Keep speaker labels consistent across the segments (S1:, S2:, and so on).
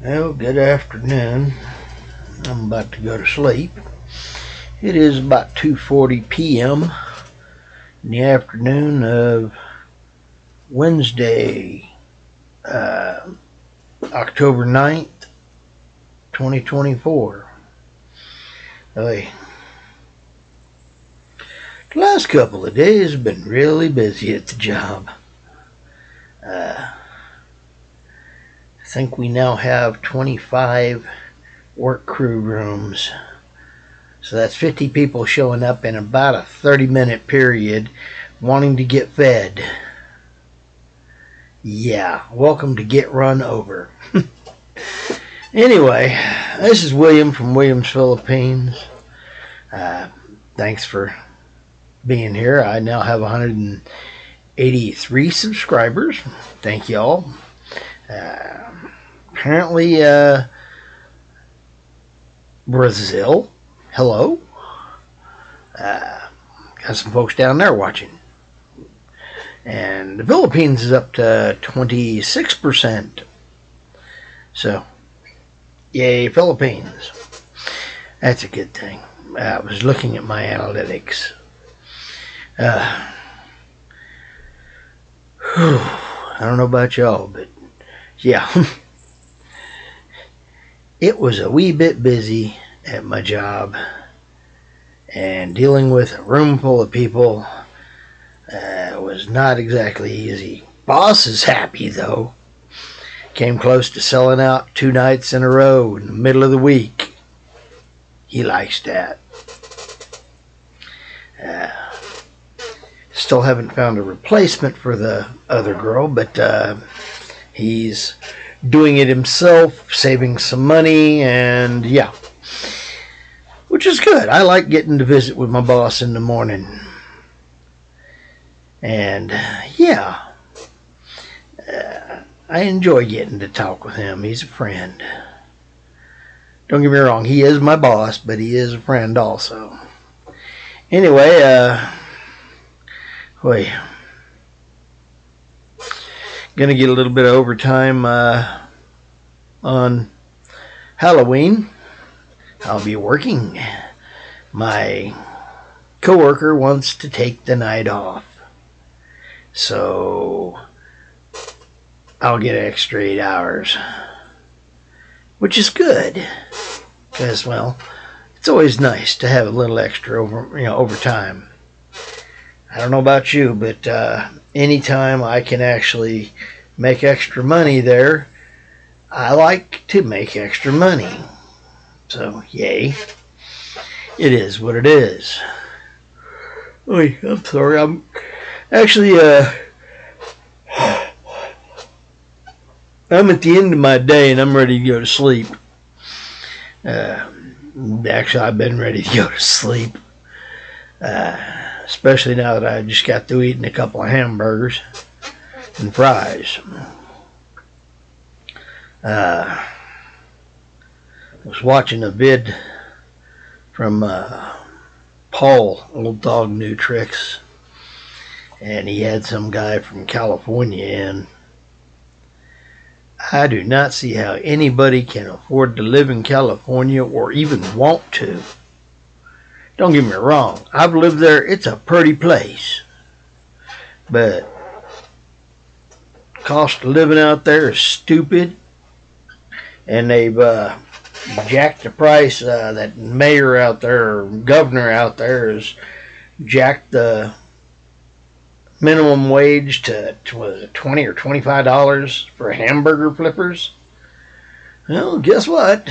S1: Well, good afternoon. I'm about to go to sleep. It is about 2:40 p.m. in the afternoon of Wednesday, uh, October 9th, 2024. The last couple of days have been really busy at the job. I think we now have 25 work crew rooms. So that's 50 people showing up in about a 30-minute period wanting to get fed. Yeah, welcome to Get Run Over. Anyway, this is William from Williams, Philippines. Thanks for being here. I now have 183 subscribers. Thank y'all. Apparently, Brazil. Hello. Got some folks down there watching. And the Philippines is up to 26%. So, yay, Philippines. That's a good thing. I was looking at my analytics. I don't know about y'all, but yeah. It was a wee bit busy at my job, and dealing with a room full of people was not exactly easy. Boss is happy though. Came close to selling out 2 nights in a row in the middle of the week. He likes that. Still haven't found a replacement for the other girl, but he's doing it himself, saving some money, and yeah. Which is good. I like getting to visit with my boss in the morning. And yeah, I enjoy getting to talk with him. He's a friend. Don't get me wrong, he is my boss, but he is a friend also. Anyway, gonna get a little bit of overtime on Halloween. I'll be working. My coworker wants to take the night off, so I'll get extra 8 hours, which is good, because well, it's always nice to have a little extra overtime. I don't know about you, but anytime I can actually make extra money there, I like to make extra money. So, yay. It is what it is. Oh, I'm sorry. I'm actually, I'm at the end of my day and I'm ready to go to sleep. Actually, I've been ready to go to sleep. Especially now that I just got through eating a couple of hamburgers and fries. I was watching a vid from Paul, Old Dog New Tricks, and he had some guy from California in. I do not see how anybody can afford to live in California or even want to. Don't get me wrong, I've lived there. It's a pretty place. But cost of living out there is stupid. And they've jacked the price. That mayor out there, or governor out there, has jacked the minimum wage to was it $20 or $25 for hamburger flippers. Well, guess what?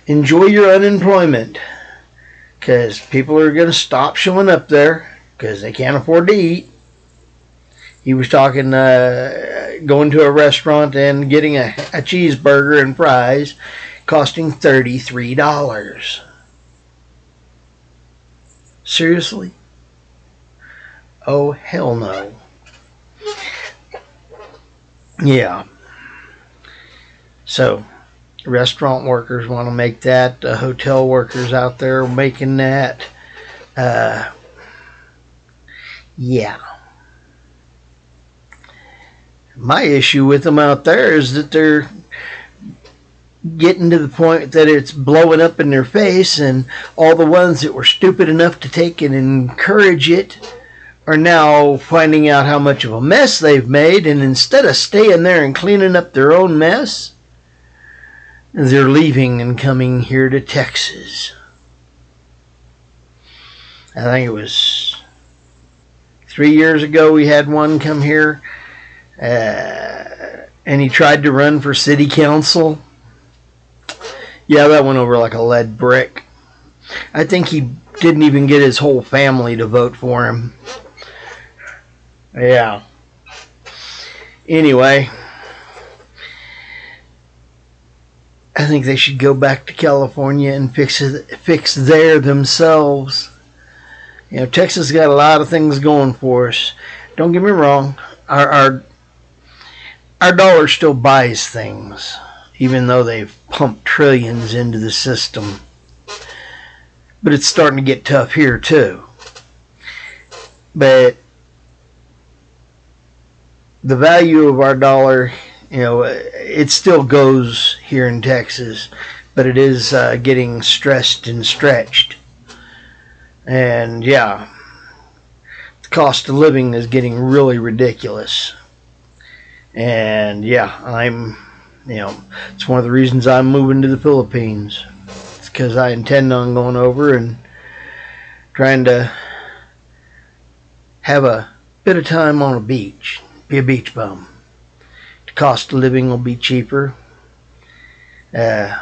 S1: Enjoy your unemployment. Because people are going to stop showing up there because they can't afford to eat. He was talking going to a restaurant and getting a cheeseburger and fries costing $33. Seriously? Oh, hell no. Yeah. So, restaurant workers want to make that. Hotel workers out there making that. Yeah. My issue with them out there is that they're getting to the point that it's blowing up in their face, and all the ones that were stupid enough to take and encourage it are now finding out how much of a mess they've made, and instead of staying there and cleaning up their own mess, they're leaving and coming here to Texas. I think it was 3 years ago we had one come here, and he tried to run for city council. Yeah, that went over like a lead brick. I think he didn't even get his whole family to vote for him. Yeah. Anyway, I think they should go back to California and fix there themselves. You know, Texas got a lot of things going for us. Don't get me wrong, our dollar still buys things, even though they've pumped trillions into the system. But it's starting to get tough here too. But the value of our dollar, you know, it still goes here in Texas, but it is getting stressed and stretched. And yeah, the cost of living is getting really ridiculous. And yeah, it's one of the reasons I'm moving to the Philippines. It's because I intend on going over and trying to have a bit of time on a beach, be a beach bum. The cost of living will be cheaper. And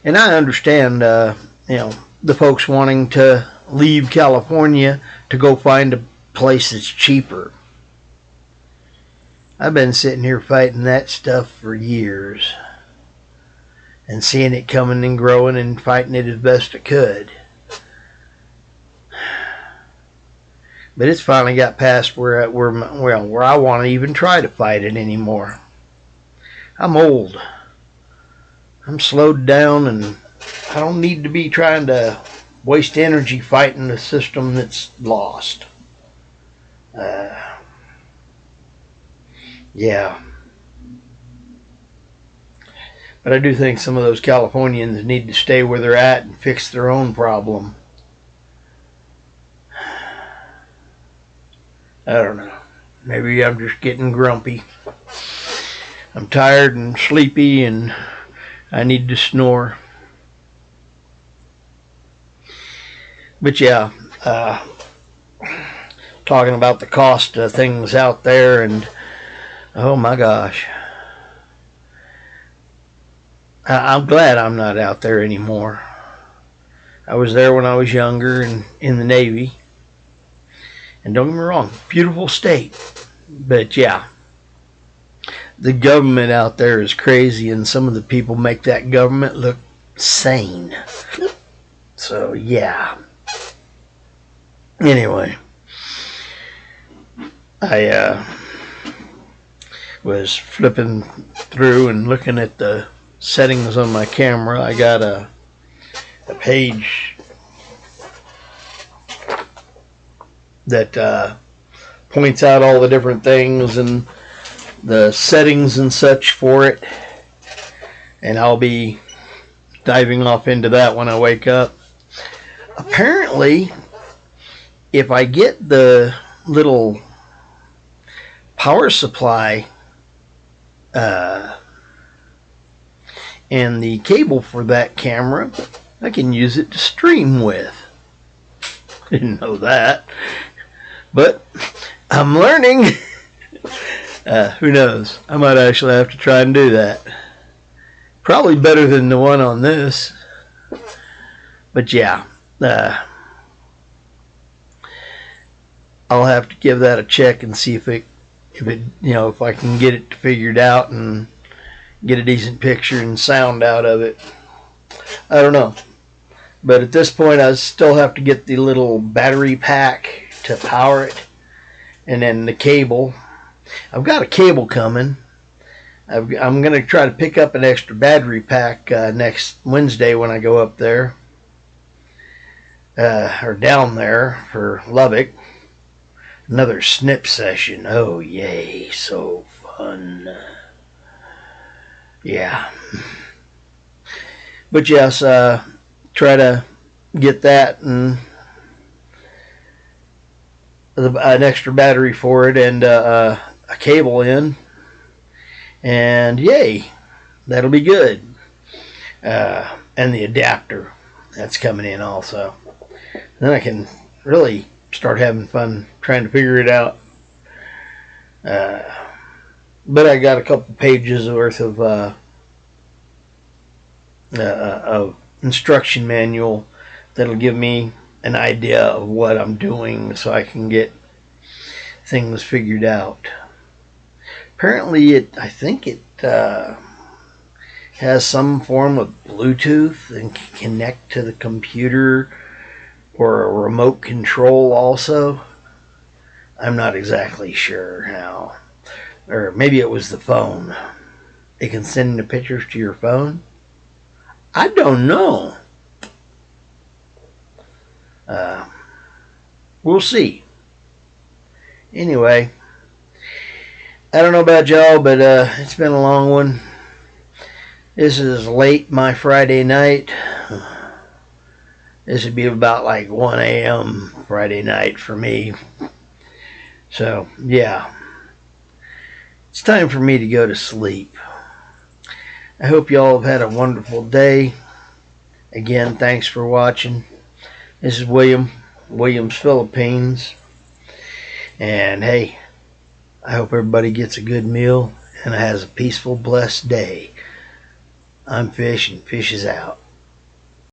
S1: I understand, the folks wanting to leave California to go find a place that's cheaper. I've been sitting here fighting that stuff for years and seeing it coming and growing and fighting it as best I could. But it's finally got past where I want to even try to fight it anymore. I'm old. I'm slowed down, and I don't need to be trying to waste energy fighting a system that's lost. Yeah. But I do think some of those Californians need to stay where they're at and fix their own problem. I don't know. Maybe I'm just getting grumpy. I'm tired and sleepy, and I need to snore. But yeah, talking about the cost of things out there, and oh my gosh, I'm glad I'm not out there anymore. I was there when I was younger and in the Navy. And don't get me wrong, beautiful state. But yeah, the government out there is crazy, and some of the people make that government look sane. So yeah. Anyway, I was flipping through and looking at the settings on my camera. I got a page that points out all the different things and the settings and such for it, and I'll be diving off into that when I wake up. Apparently, if I get the little power supply and the cable for that camera, I can use it to stream with. Didn't know that, but I'm learning. Who knows? I might actually have to try and do that. Probably better than the one on this. But yeah, I'll have to give that a check and see if I can get it figured out and get a decent picture and sound out of it. I don't know. But at this point, I still have to get the little battery pack to power it, and then the cable. I've got a cable coming. I'm going to try to pick up an extra battery pack next Wednesday when I go up there, or down there for Lubbock. Another snip session. Oh, yay, so fun. Yeah. But yes, try to get that and an extra battery for it and a cable in, and yay, that'll be good. And the adapter that's coming in also. Then I can really start having fun trying to figure it out. But I got a couple pages worth of instruction manual that'll give me an idea of what I'm doing so I can get things figured out. Apparently, I think it has some form of Bluetooth and can connect to the computer or a remote control also. I'm not exactly sure how. Or maybe it was the phone. It can send the pictures to your phone. I don't know. We'll see. Anyway, I don't know about y'all, but it's been a long one. This is late my Friday night. This would be about like 1 a.m. Friday night for me. So, yeah. It's time for me to go to sleep. I hope y'all have had a wonderful day. Again, thanks for watching. This is Williams Philippines. And hey, I hope everybody gets a good meal and has a peaceful, blessed day. I'm Fish, and Fish is out.